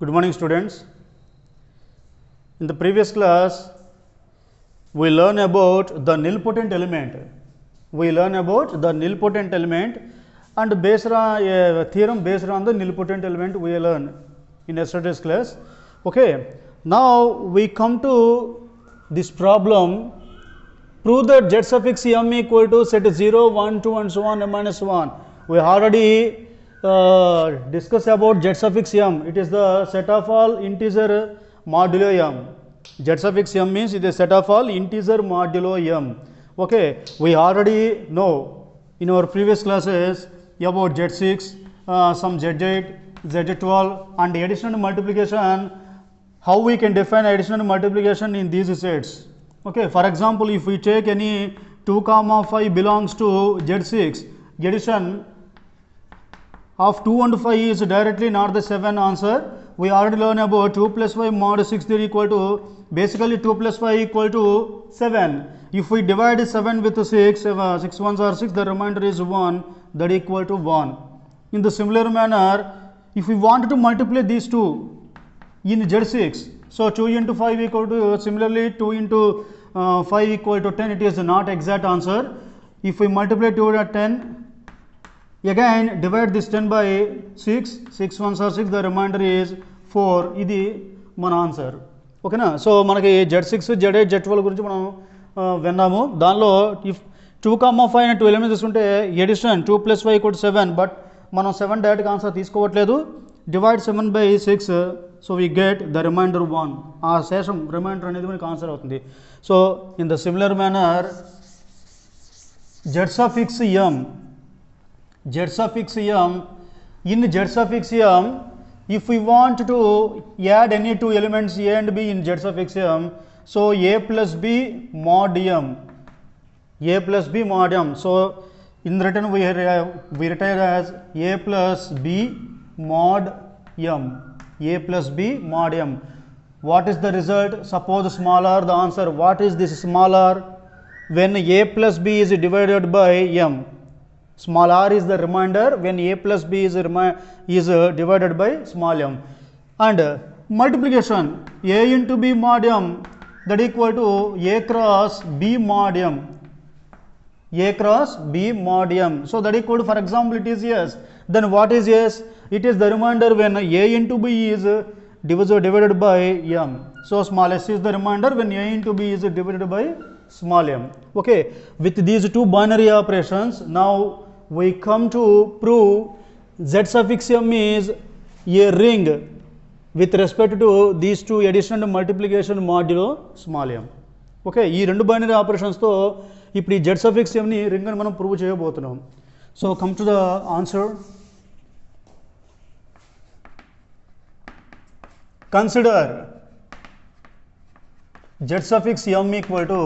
Good morning, students. In the previous class, we learn about the nilpotent element. And based on a theorem based on the nilpotent element we learn in yesterday's class. Okay. Now we come to this problem. Prove that z suffix m equal to set 0, 1, 2 and so on m minus 1. We already discussed about z suffix m. It is the set of all integer modulo m. Z suffix m means it is a set of all integer modulo m. Okay, we already know in our previous classes about z6, some z8, z12 and addition and multiplication, how we can define addition and multiplication in these sets. Okay, for example, if we take any 2, 5 belongs to z6, addition of 2 and 5 is directly not the 7 answer. We already learned about 2 plus 5 mod 6 is equal to, basically 2 plus 5 equal to 7. If we divide 7 with 6, 6 ones are 6, the remainder is 1, that equal to 1. In the similar manner, if we want to multiply these two in Z6, so 2 into 5 equal to, similarly 2 into 5 equal to 10, it is not exact answer. If we multiply 2 at 10, again divide this 10 by 6, 6 ones are 6, the remainder is 4, ఇది మన answer. ఓకేనా. So మనకి Z6, Z8, Z12 గురించి మనం విన్నాము. దానిలో if 2, 5 అనే 2 elements తీసుకుంటే addition 2 plus 5 equal to 7, but మనం 7 డైరెక్ట్గా ఆన్సర్ తీసుకోవట్లేదు. Divide 7 by 6, so we get the remainder 1. ఆ శేషం రిమైండర్ అనేది మనకి ఆన్సర్ అవుతుంది. So in the similar manner z suffix m, in z suffix m, if we want to add any two elements a and b in z suffix m, so a plus b mod m, so in return we write as a plus b mod m, What is the result? Suppose small r, the answer. What is this small r? When a plus b is divided by m, small r is the remainder when a plus b is divided by small m. And multiplication, a into b mod m, that equal to a cross b mod m, so that equal to, for example, it is yes. Then what is yes? It is the remainder when a into b is divided by m. So small s is the remainder when a into b is divided by small m. Okay, with these two binary operations, now we come to prove z suffix m is a ring with respect to these two addition and multiplication modulo small m. Okay, ఈ రెండు binary ఆపరేషన్స్తో ఇప్పుడు ఈ z suffix m ని ring అని మనం prove చేయబోతున్నాం. So come to the answer. Consider z suffix m equal to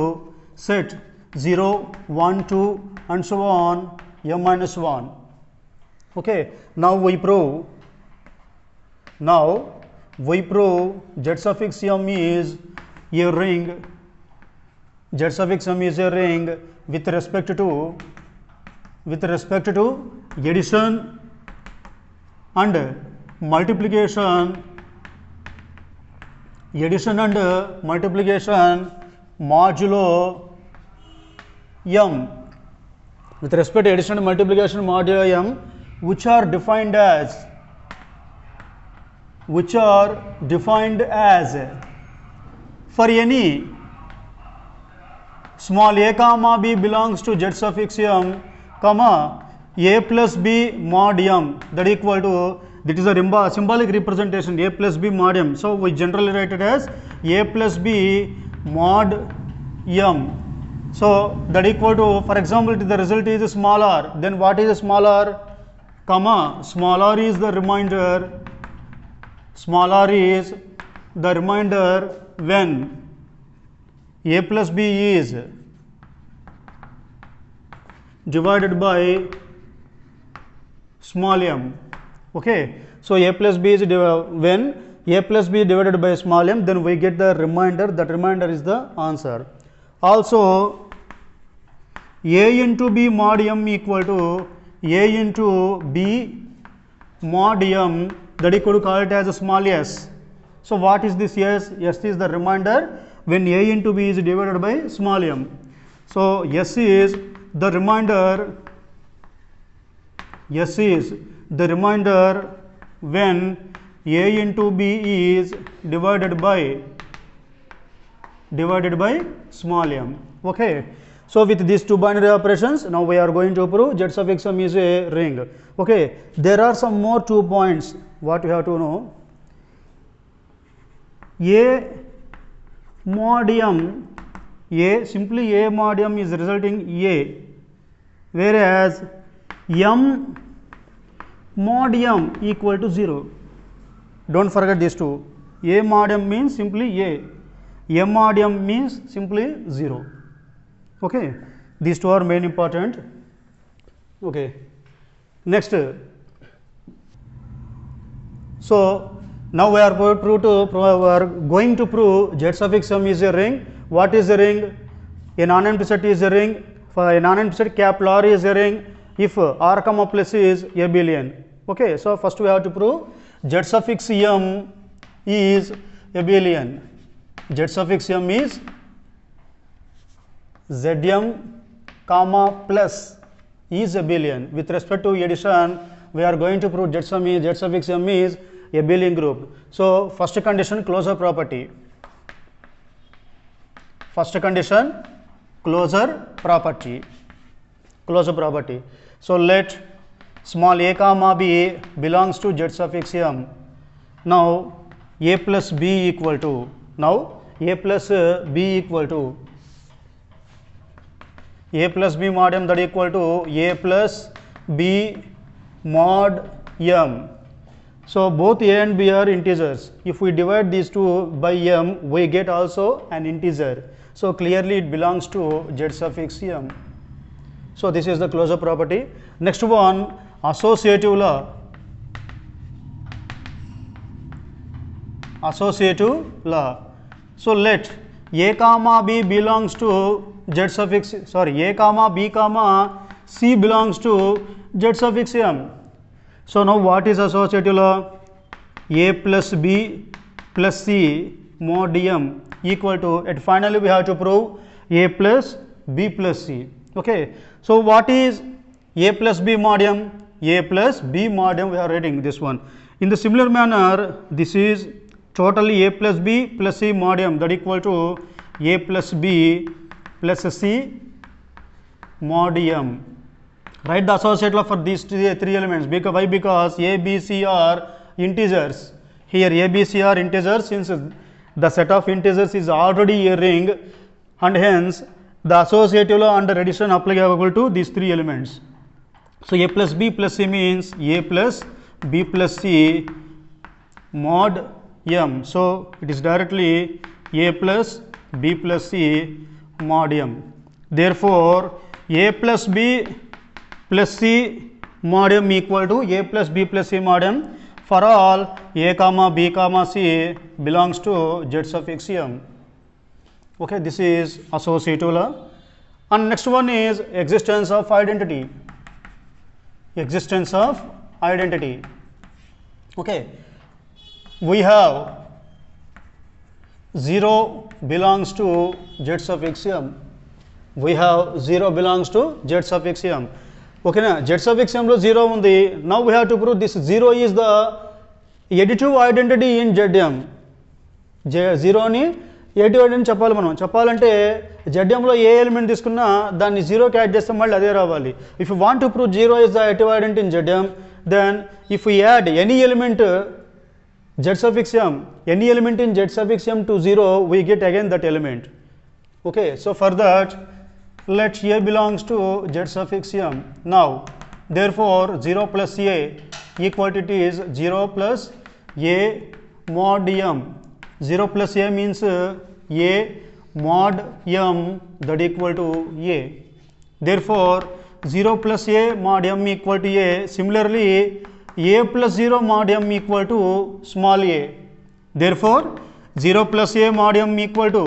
set 0, 1, 2 and so on m minus 1. Okay, now we prove z suffix m is a ring. Z suffix m is a ring with respect to addition and multiplication modulo m, with respect to addition and multiplication modulo m, which are defined as for any small a comma b belongs to z suffix m, comma a plus b mod m, that equal to, that is a symbolic representation, a plus b mod m. So we generally write it as a plus b mod m. So that equal to, for example, the result is small r. Then what is small r? Comma, small r is the remainder. When a plus b is divided by small m. Okay, so a plus b is when a plus b divided by small m, then we get the remainder. That remainder is the answer. Also a into b mod m equal to a into b mod m, that you could call it as a small s. So what is this s? S is the remainder when a into b is divided by small m. So s is the remainder, s is the remainder when a into b is divided by small m. Okay. So with these two binary operations, now we are going to prove z suffix m is a ring. Okay. There are some more 2 points what you have to know. A mod m, a simply a mod m is resulting a, whereas m mod m equal to 0. Don't forget these two. A mod m means simply a, m mod m means simply 0. Okay. These two are main important. Okay. Next. So now we are going to prove z suffix m is a ring. What is a ring? A non-empty set is a ring. For a non-empty set, capital R is a ring if R comma plus is abelian. Okay. So first we have to prove z suffix m is abelian. Z suffix m is zm comma plus is abelian. With respect to addition, we are going to prove z suffix m is abelian group. So first condition, closure property. First condition, closure property. Closure property. So let small a comma b belongs to z suffix m. Now a plus b equal to, now a plus b equal to a plus b mod m, that equal to a plus b mod m. So both a and b are integers. If we divide these two by m, we get also an integer. So clearly it belongs to z suffix m. So this is the closure property. Next one, associative law. Associative law. So let a comma b belongs to z suffix, sorry, a comma b comma c belongs to z suffix m. So now what is associative law? A plus b plus c mod m equal to, and finally we have to prove a plus b plus c. Okay. So what is a plus b mod m? A plus b mod m, we are writing this one. In the similar manner, this is totally a plus b plus c mod m, that equal to a plus b plus c mod m. Write the associative law for these three elements. Because why? Because a, b, c are integers. Here a, b, c are integers. Since the set of integers is already a ring, and hence the associative law under addition applicable to these three elements. So a plus b plus c means a plus b plus c mod m. So it is directly a plus b plus c mod m. Therefore a plus b plus c mod m equal to a plus b plus c mod m for all a comma b comma c belongs to z suffix m. Okay, this is associative law. And next one is existence of identity. Existence of identity. Okay, we have 0 belongs to z suffix m. We have 0 belongs to z suffix m. Okay, na z suffix m lo 0 undi. Now we have to prove this 0 is the additive identity in zm. 0 ni additive identity చెప్పాలి మనం. చెప్పాలంటే zm లో ఏ element తీసుకున్నా దాన్ని 0 కి add చేస్తే మళ్ళీ అదే రావాలి. If you want to prove 0 is the additive identity in zm, then if we add any element z suffix m, any element in z suffix m to 0, we get again that element. Okay, so for that let a belongs to z suffix m. Now therefore 0 plus a equal to, it is 0 plus a mod m. 0 plus a means a mod m, that equal to a. Therefore 0 plus a mod m equal to a. Similarly a plus 0 mod m equal to small a. Therefore 0 plus a mod m equal to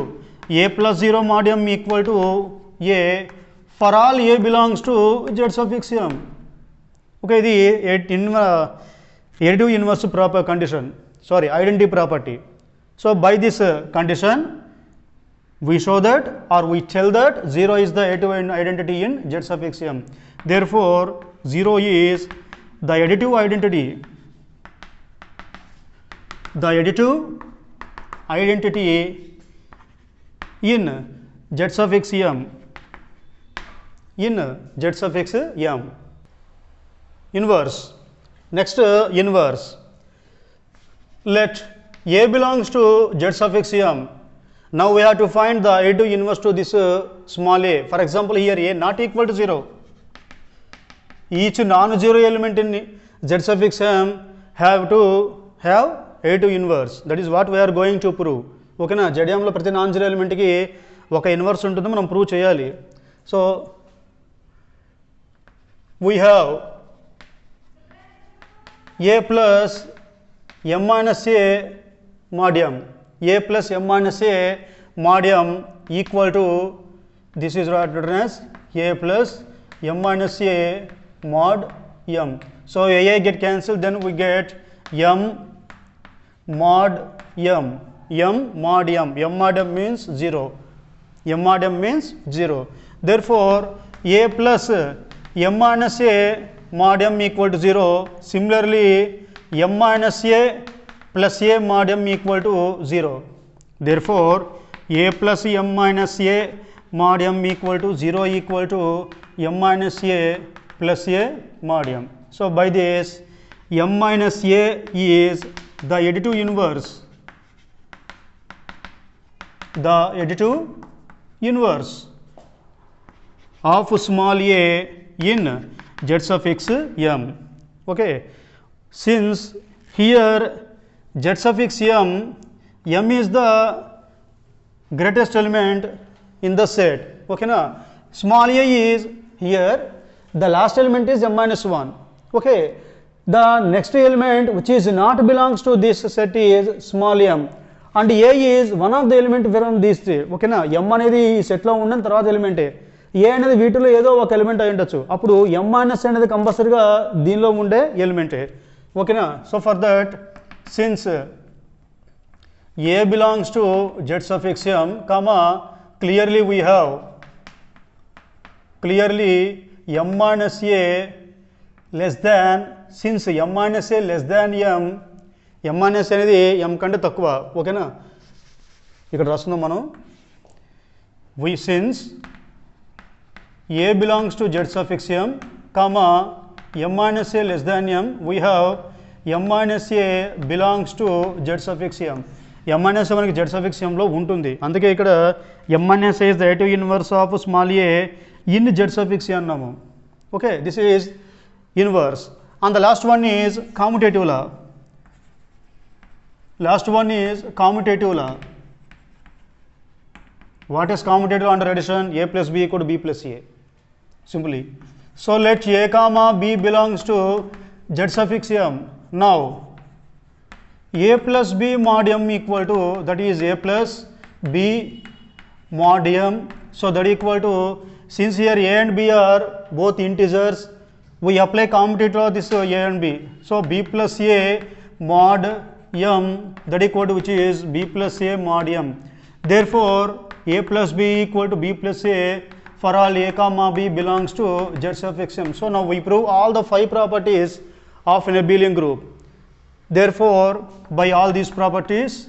a plus 0 mod m equal to a for all a belongs to z suffix m. Okay, in additive inverse proper condition, sorry, identity property. So by this condition we show that, or we tell that 0 is the additive identity in Z suffix m. Therefore 0 is the additive identity, the additive identity in Z suffix m, in Z suffix m. Inverse. Next inverse. Let A belongs to Z suffix m. Now we have to find the additive inverse to this small a. For example, here a not equal to 0. Each non-zero element in Z suffix m have to have additive inverse. That is what we are going to prove. Okay na? ZM lo prati non-zero element ki oka inverse untundi manam prove cheyali. So we have a plus m minus a mod m, a plus m minus a mod m equal to, this is what written as a plus m minus a mod m. So a get cancelled, then we get m mod m, m mod m, m mod m means 0, m mod m means 0. Therefore a plus m minus a mod m equal to 0. Similarly m minus a plus a mod m equal to 0. Therefore a plus m minus a mod m equal to 0 equal to m minus a plus a mod m. So by this m minus a is the additive inverse, the additive inverse of small a in Z suffix m. Okay. Since here Z suffix m, m is the greatest element in the set. Okay na? Small a is here, the last element is m minus 1. Okay. The next element which is not belongs to this set is small m, and a is one of the element from these three. Okay na? M అనేది ఈ సెట్లో ఉన్న తర్వాత ఎలిమెంటే, ఏ అనేది వీటిలో ఏదో ఒక element అయి ఉండొచ్చు. అప్పుడు m మైనస్ అనేది కంపల్సరీగా దీనిలో ఉండే ఎలిమెంటే. ఓకేనా? So for that, since a belongs to Z suffix m, comma, clearly we have m minus a less than, since m minus a less than m minus అనేది m కంటే తక్కువ. ఓకేనా? ఇక్కడ రాస్తున్నాం మనం, since a belongs to Z suffix m, comma, m minus a less than m, we have m minus a belongs to Z suffix m. m minus a మనకి Z suffix m లో ఉంటుంది, అందుకే ఇక్కడ m minus a is the additive inverse of small a in Z suffix a అన్నాము. Okay, this is inverse. And the last one is కామ్యుటేటివ్ law. Last one is commutative law. What is commutative under addition? A plus b equal to b plus a. Simply. So let a comma b belongs to Z suffix m. Now a plus b mod m equal to, that is a plus b mod m. So that equal to, since here a and b are both integers, we apply commutative law this a and b. So b plus a mod m, that equal to, which is b plus a mod m. Therefore a plus b equal to b plus a for all a comma b belongs to Z suffix m. So now we prove all the 5 properties of an abelian group. Therefore by all these properties,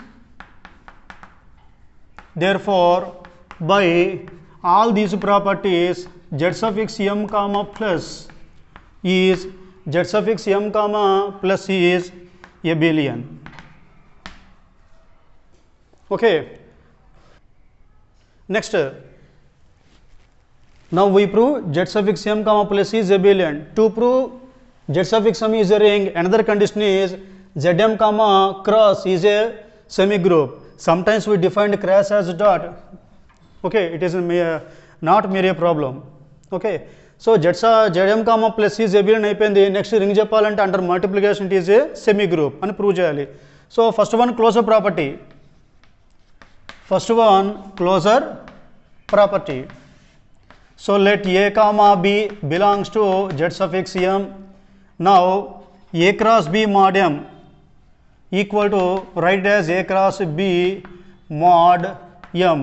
therefore by all these properties, Z suffix m comma plus is, Z suffix m comma plus is abelian. Okay. Next, now we prove Z suffix m comma plus is abelian. To prove Z suffix m is a ring, another condition is Zm comma cross is a semigroup. Sometimes we define cross as dot. Okay, it is not mere problem. Okay, so Zm comma plus is abelian అయిపోయింది. Next ring చెప్పాలంటే under multiplication it is a semigroup అని prove చేయాలి. So first one closure property. First one, closure property. So let a comma b belongs to Z suffix m. Now A cross B mod m equal to, write it as A cross B mod m.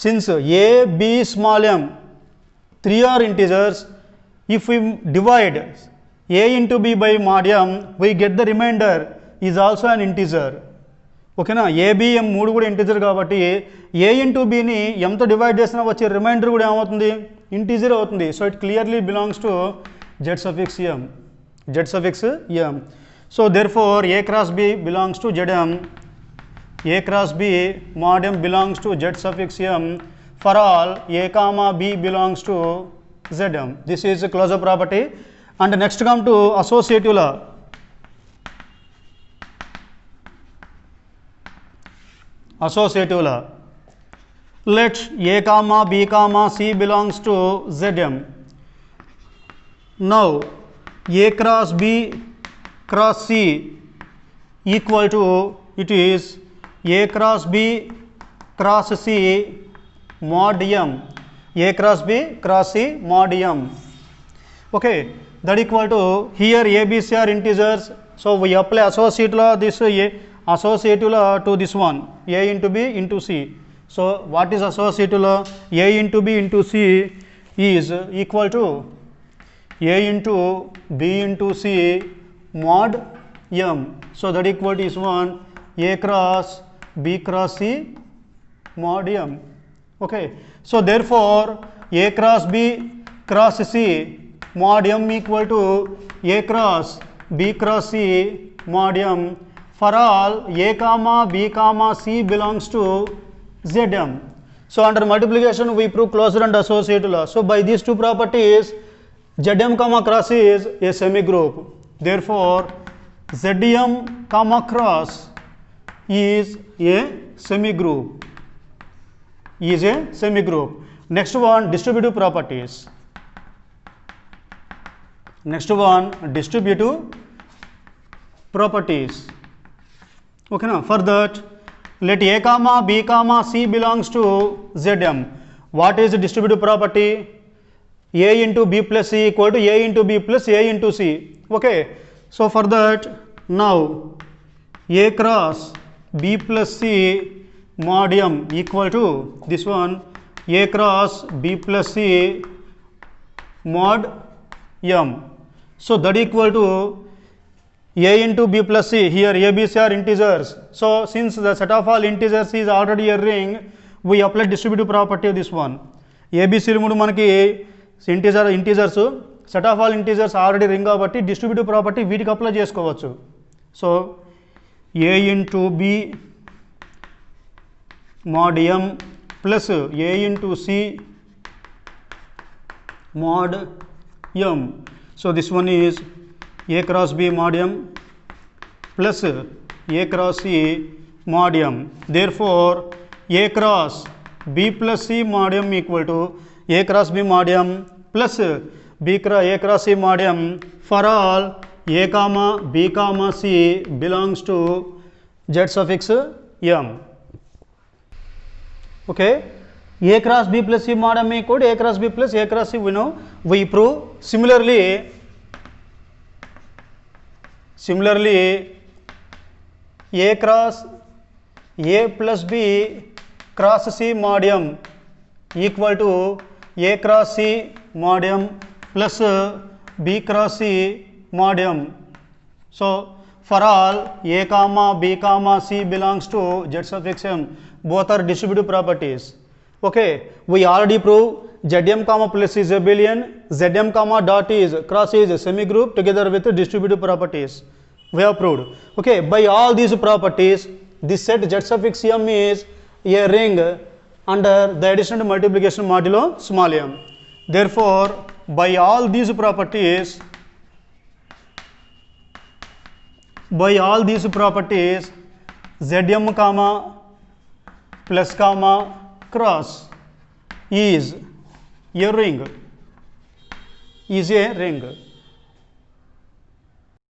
Since A, B, small m, 3 are integers, if we divide A into B by mod m, we get the remainder is also an integer. ఓకేనా, ABM మూడు కూడా integer కాబట్టి ఏ into బిని ఎంతో divide చేసినా వచ్చే reminder కూడా ఏమవుతుంది, integer అవుతుంది. So it clearly belongs to Z suffix M, Z suffix M. So therefore A cross B belongs to Z M, A cross B mod m belongs to Z suffix m for all A comma B belongs to Zm. This is a closure property. And next come to associative law. Associative law. Let A comma B comma C belongs to Zm. Now A cross B cross C equal to, it is A cross B cross C mod m, A cross B cross C mod m. Okay, that equal to, here A, B, C are integers, so we apply associative law, this A associative law to this one, A into B into C. So what is associative law? A into B into C is equal to A into B into C mod m. So that equal to is one A cross B cross C mod m. Okay, so therefore A cross B cross C mod m equal to A cross B cross C mod m for all A comma B comma C belongs to Zm. So under multiplication we prove closure and associative law. So by these two properties Zm comma cross is a semi group. Therefore Zm comma cross is a semi group, is a semi group. Next one, distributive properties. Next one, distributive properties. Okay, now for that let A comma B comma C belongs to Zm. What is the distributive property? A into B plus C equal to A into B plus A into C. Okay, so for that now A cross B plus C mod m equal to this one A cross B plus C mod m. So that equal to A into B plus C, here A, B, C are integers. So since the set of all integers is already a ring, we apply distributive property of this one. A, B, C మూడు మనకి integers, set of all integers already ring కాబట్టి distributive property వీటికి apply చేసుకోవచ్చు. So A into B mod m plus A into C mod m. So this one is A cross B mod m plus A cross C mod m. Therefore A cross B plus C mod m equal to A cross B mod m plus A cross C mod m for all A comma B comma C belongs to Z suffix m. Okay, A cross B plus C mod m equal to A cross B plus A cross C, we know. We prove similarly A cross A plus B cross C mod m equal to A cross C mod m plus B cross C mod m. So for all A comma B comma C belongs to Z suffix m, both are distributive properties. Okay, we already proved Zm comma plus is abelian, Zm comma dot is cross is semi group together with distributive properties. We have proved. Okay, by all these properties this set Z suffix m is a ring under the addition and multiplication modulo small m. Therefore by all these properties Zm comma plus comma cross is a ring,